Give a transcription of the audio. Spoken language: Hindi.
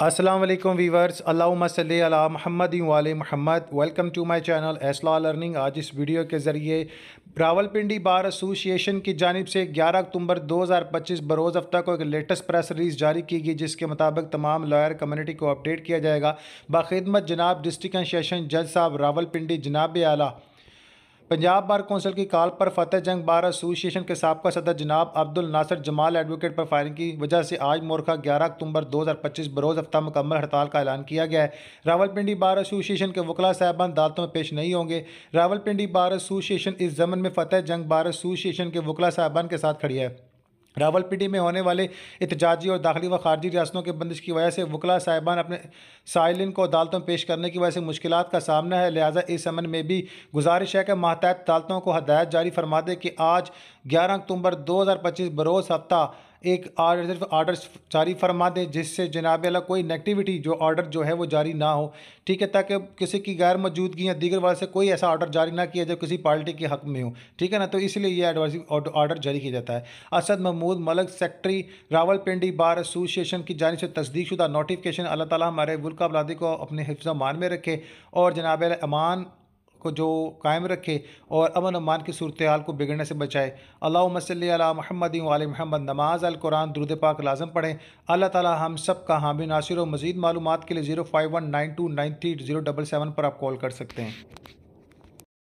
अस्सलाम वालेकुम वीवर्स, अल्लाहुम्मा सल्ली अला मुहम्मद वाले Muhammad. Welcome to my channel S law learning. आज इस वीडियो के ज़रिए रावलपिंडी बार एसोसिएशन की जानिब से 11 अक्टूबर 2025 बरोज़ हफ्ता को एक लेटेस्ट प्रेस रिलीज़ जारी की गई, जिसके मुताबिक तमाम लॉयर कम्युनिटी को अपडेट किया जाएगा। बाखिदमत जनाब डिस्ट्रिक्ट एंड सेशन जज साहब रावलपिंडी जनाब आला पंजाब बार कौंसिल की कॉल पर फतेह जंग बार एसोसिएशन के साबका सदर जनाब अब्दुल नासिर जमाल एडवोकेट पर फायरिंग की वजह से आज मोरखा 11 अक्टूबर 2025 बरोज़ हफ्ता मुकम्मल हड़ताल का ऐलान किया गया है। रावलपिंडी बार एसोसिएशन के वकला साहबान अदालतों में पेश नहीं होंगे। रावलपिंडी बार एसोसिएशन इस जमन में फतेह जंग बार एसोसिएशन के वकला साहबान के साथ खड़ी है। रावलपिंडी में होने वाले एहतजाजी और दाखिली व खारजी रियासतों के बंदिश की वजह से वकला साहिबान अपने साइलिन को अदालतों में पेश करने की वजह से मुश्किलात का सामना है। लिहाजा इस अमन में भी गुजारिश है कि मातहत अदालतों को हदायत जारी फरमा दे कि आज 11 अक्टूबर 2025 बरोज़ हफ्ता एक आर्डर जारी फरमा दें, जिससे जनाब अल्लाह कोई नेगटिविटी जो ऑर्डर जो है वो जारी ना हो। ठीक है, ताकि किसी की गैर मौजूदगी या दीगर वजह से कोई ऐसा ऑर्डर जारी ना किया जाए किसी पार्टी के हक में हो। ठीक है ना, तो इसलिए ये एडवाइजरी ऑर्डर जारी किया जाता है। Asad Mahmood Malak secretary Rawalpindi bar association की जानिब से तस्दीक शुदा नोटिफिकेशन। अल्लाह ताला हमारे मुल्क अवलादी को अपने हिफ्ज़ मान में रखे और जनाब अमान को जो कायम रखे और अमन अमान की सूरत हाल को बिगड़ने से बचाए। अल्लाहुम्मा सल्ली अला मुहम्मद व आले मुहम्मद। नमाज अल कुरान दुरूद पाक लाज़म पढ़ें। अल्लाह ताला हम सब का हामी नासिर। और मज़ीद मालूमात के लिए 0519293077 पर आप कॉल कर सकते हैं।